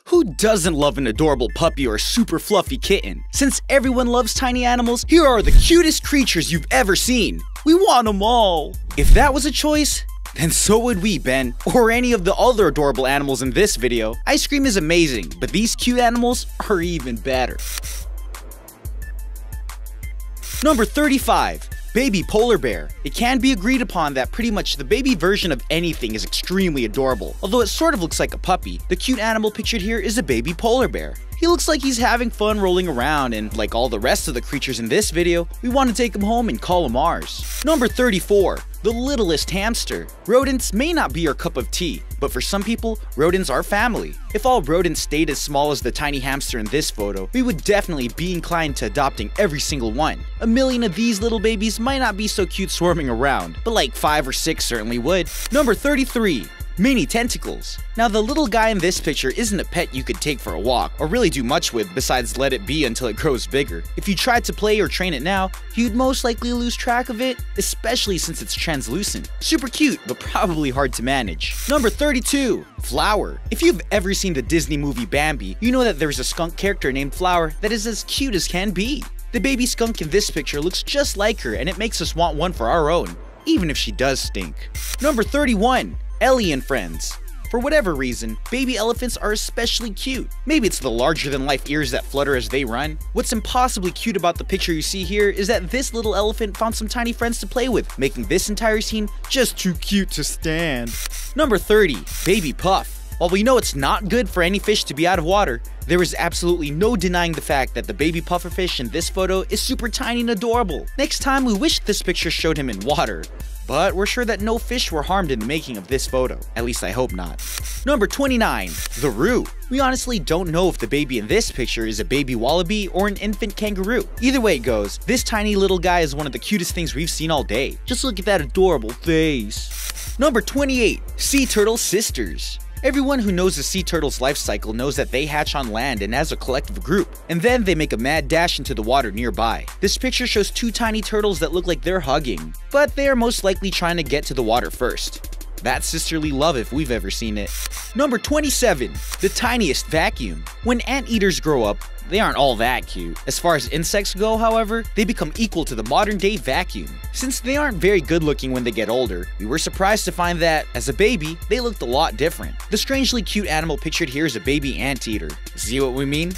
Who doesn't love an adorable puppy or a super fluffy kitten? Since everyone loves tiny animals, here are the cutest creatures you've ever seen. We want them all. If that was a choice, then so would we, Ben, or any of the other adorable animals in this video. Ice cream is amazing, but these cute animals are even better. Number 35. Baby Polar Bear. It can be agreed upon that pretty much the baby version of anything is extremely adorable. Although it sort of looks like a puppy, the cute animal pictured here is a baby polar bear. He looks like he's having fun rolling around, and like all the rest of the creatures in this video, we want to take him home and call him ours. Number 34. The Littlest Hamster. Rodents may not be our cup of tea, but for some people, rodents are family. If all rodents stayed as small as the tiny hamster in this photo, we would definitely be inclined to adopting every single one. A million of these little babies might not be so cute swarming around, but like 5 or 6 certainly would. Number 33. Mini Tentacles. Now the little guy in this picture isn't a pet you could take for a walk, or really do much with besides let it be until it grows bigger. If you tried to play or train it now, you'd most likely lose track of it, especially since it's translucent. Super cute, but probably hard to manage. Number 32. Flower. If you've ever seen the Disney movie Bambi, you know that there's a skunk character named Flower that is as cute as can be. The baby skunk in this picture looks just like her, and it makes us want one for our own, even if she does stink. Number 31. Ellie and Friends. For whatever reason, baby elephants are especially cute. Maybe it's the larger-than-life ears that flutter as they run. What's impossibly cute about the picture you see here is that this little elephant found some tiny friends to play with, making this entire scene just too cute to stand. Number 30. Baby Puff. While we know it's not good for any fish to be out of water, there is absolutely no denying the fact that the baby pufferfish in this photo is super tiny and adorable. Next time, we wish this picture showed him in water, but we're sure that no fish were harmed in the making of this photo. At least I hope not. Number 29. The Roo. We honestly don't know if the baby in this picture is a baby wallaby or an infant kangaroo. Either way it goes, this tiny little guy is one of the cutest things we've seen all day. Just look at that adorable face. Number 28. Sea Turtle Sisters. Everyone who knows the sea turtle's life cycle knows that they hatch on land and as a collective group, and then they make a mad dash into the water nearby. This picture shows 2 tiny turtles that look like they're hugging, but they are most likely trying to get to the water first. That's sisterly love if we've ever seen it. Number 27. The Tiniest Vacuum. When anteaters grow up, they aren't all that cute. As far as insects go, however, they become equal to the modern-day vacuum. Since they aren't very good-looking when they get older, we were surprised to find that, as a baby, they looked a lot different. The strangely cute animal pictured here is a baby anteater. See what we mean?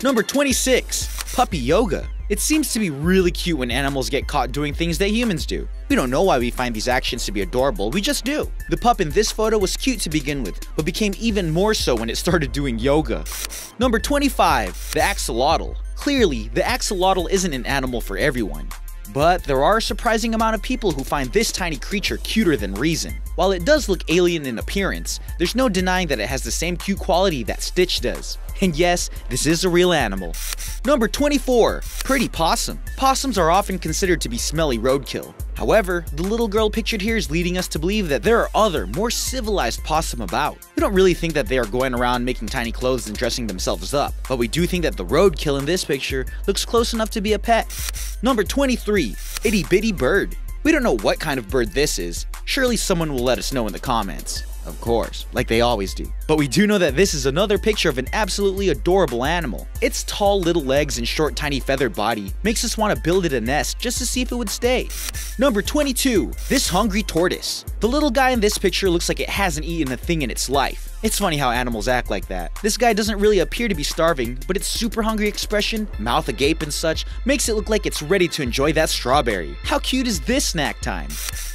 Number 26. Puppy Yoga. It seems to be really cute when animals get caught doing things that humans do. We don't know why we find these actions to be adorable, we just do. The pup in this photo was cute to begin with, but became even more so when it started doing yoga. Number 25. The Axolotl. Clearly, the axolotl isn't an animal for everyone, but there are a surprising amount of people who find this tiny creature cuter than reason. While it does look alien in appearance, there's no denying that it has the same cute quality that Stitch does. And yes, this is a real animal. Number 24. Pretty Possum. Possums are often considered to be smelly roadkill. However, the little girl pictured here is leading us to believe that there are other, more civilized possum about. We don't really think that they are going around making tiny clothes and dressing themselves up, but we do think that the roadkill in this picture looks close enough to be a pet. Number 23. Itty Bitty Bird. We don't know what kind of bird this is. Surely someone will let us know in the comments. Of course, like they always do. But we do know that this is another picture of an absolutely adorable animal. Its tall little legs and short tiny feathered body makes us want to build it a nest just to see if it would stay. Number 22. This Hungry Tortoise. The little guy in this picture looks like it hasn't eaten a thing in its life. It's funny how animals act like that. This guy doesn't really appear to be starving, but its super hungry expression, mouth agape and such, makes it look like it's ready to enjoy that strawberry. How cute is this snack time?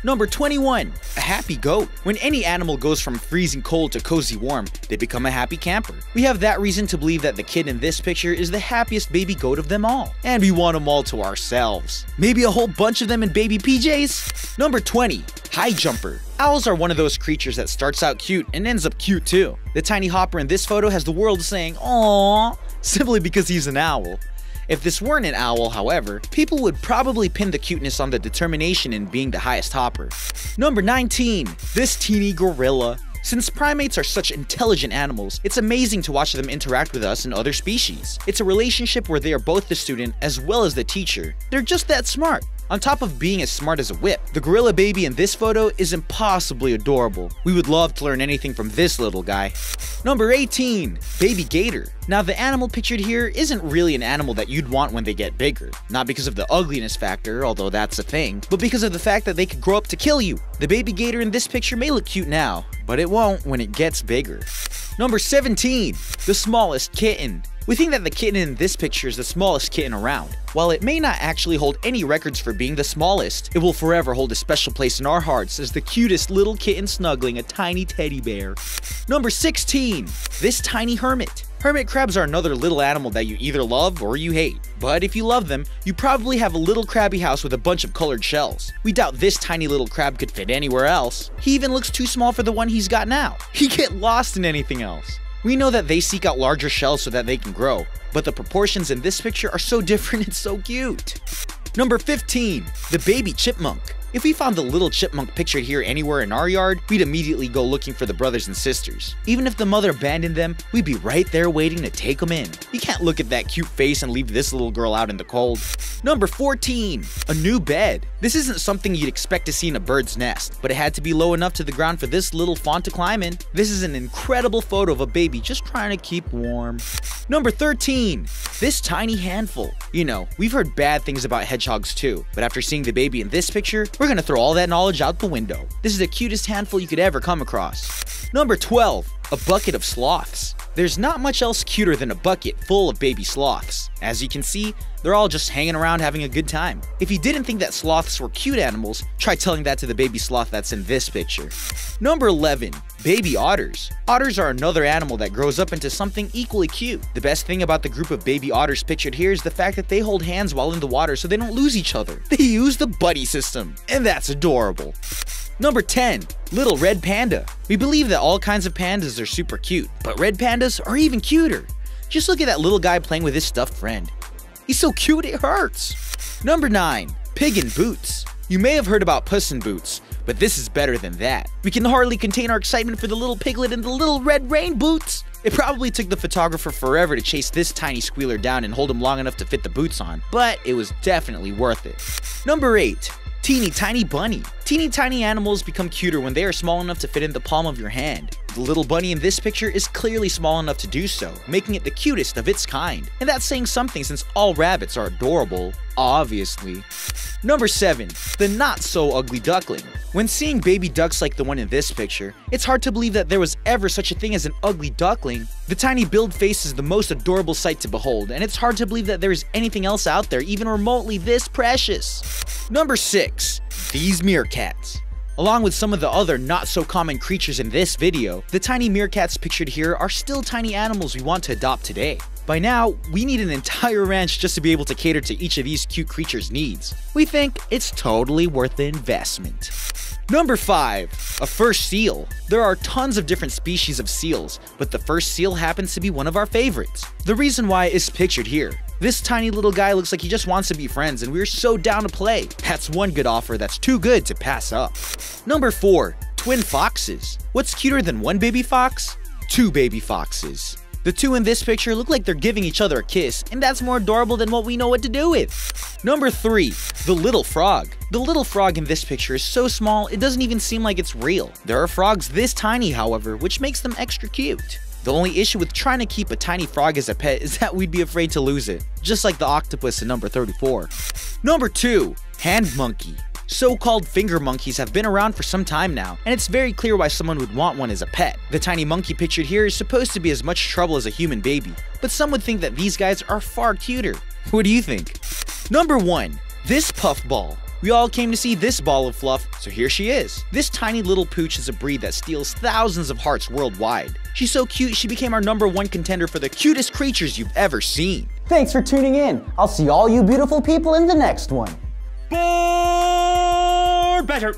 Number 21. A Happy Goat. When any animal goes from freezing cold to cozy warm, they become a happy camper. We have that reason to believe that the kid in this picture is the happiest baby goat of them all. And we want them all to ourselves. Maybe a whole bunch of them in baby PJs? Number 20. High Jumper. Owls are one of those creatures that starts out cute and ends up cute too. The tiny hopper in this photo has the world saying "aww" simply because he's an owl. If this weren't an owl, however, people would probably pin the cuteness on the determination in being the highest hopper. Number 19. This teeny gorilla. Since primates are such intelligent animals, it's amazing to watch them interact with us and other species. It's a relationship where they are both the student as well as the teacher. They're just that smart. On top of being as smart as a whip, the gorilla baby in this photo is impossibly adorable. We would love to learn anything from this little guy. Number 18. Baby Gator. Now the animal pictured here isn't really an animal that you'd want when they get bigger. Not because of the ugliness factor, although that's a thing, but because of the fact that they could grow up to kill you. The baby gator in this picture may look cute now, but it won't when it gets bigger. Number 17. The smallest kitten. We think that the kitten in this picture is the smallest kitten around. While it may not actually hold any records for being the smallest, it will forever hold a special place in our hearts as the cutest little kitten snuggling a tiny teddy bear. Number 16. This tiny hermit. Hermit crabs are another little animal that you either love or you hate. But if you love them, you probably have a little crabby house with a bunch of colored shells. We doubt this tiny little crab could fit anywhere else. He even looks too small for the one he's got now. He'd get lost in anything else. We know that they seek out larger shells so that they can grow, but the proportions in this picture are so different and so cute. Number 15. The Baby Chipmunk. If we found the little chipmunk pictured here anywhere in our yard, we'd immediately go looking for the brothers and sisters. Even if the mother abandoned them, we'd be right there waiting to take them in. You can't look at that cute face and leave this little girl out in the cold. Number 14. A new bed. This isn't something you'd expect to see in a bird's nest, but it had to be low enough to the ground for this little fawn to climb in. This is an incredible photo of a baby just trying to keep warm. Number 13. This tiny handful. You know, we've heard bad things about hedgehogs too, but after seeing the baby in this picture, we're gonna throw all that knowledge out the window. This is the cutest handful you could ever come across. Number 12. A bucket of sloths. There's not much else cuter than a bucket full of baby sloths. As you can see, they're all just hanging around having a good time. If you didn't think that sloths were cute animals, try telling that to the baby sloth that's in this picture. Number 11. Baby otters. Otters are another animal that grows up into something equally cute. The best thing about the group of baby otters pictured here is the fact that they hold hands while in the water so they don't lose each other. They use the buddy system, and that's adorable. Number 10. Little Red Panda. We believe that all kinds of pandas are super cute, but red pandas are even cuter. Just look at that little guy playing with his stuffed friend. He's so cute it hurts. Number 9. Pig in boots. You may have heard about Puss in Boots, but this is better than that. We can hardly contain our excitement for the little piglet in the little red rain boots. It probably took the photographer forever to chase this tiny squealer down and hold him long enough to fit the boots on, but it was definitely worth it. Number 8. Teeny tiny bunny. Teeny tiny animals become cuter when they are small enough to fit in the palm of your hand. The little bunny in this picture is clearly small enough to do so, making it the cutest of its kind. And that's saying something since all rabbits are adorable, obviously. Number 7. The not so ugly duckling. When seeing baby ducks like the one in this picture, it's hard to believe that there was ever such a thing as an ugly duckling. The tiny billed face is the most adorable sight to behold, and it's hard to believe that there is anything else out there even remotely this precious. Number 6. These meerkats. Along with some of the other not-so-common creatures in this video, the tiny meerkats pictured here are still tiny animals we want to adopt today. By now, we need an entire ranch just to be able to cater to each of these cute creatures' needs. We think it's totally worth the investment. Number 5. A fur seal. There are tons of different species of seals, but the fur seal happens to be one of our favorites. The reason why is pictured here. This tiny little guy looks like he just wants to be friends, and we're so down to play. That's one good offer that's too good to pass up. Number 4. Twin foxes. What's cuter than one baby fox? 2 baby foxes. The 2 in this picture look like they're giving each other a kiss, and that's more adorable than what we know what to do with. Number 3. The little frog. The little frog in this picture is so small it doesn't even seem like it's real. There are frogs this tiny, however, which makes them extra cute. The only issue with trying to keep a tiny frog as a pet is that we'd be afraid to lose it, just like the octopus in number 34. Number 2. Hand monkey. So-called finger monkeys have been around for some time now, and it's very clear why someone would want one as a pet. The tiny monkey pictured here is supposed to be as much trouble as a human baby, but some would think that these guys are far cuter. What do you think? Number 1. This puffball. We all came to see this ball of fluff, so here she is. This tiny little pooch is a breed that steals thousands of hearts worldwide. She's so cute, she became our number 1 contender for the cutest creatures you've ever seen. Thanks for tuning in. I'll see all you beautiful people in the next one. Or better.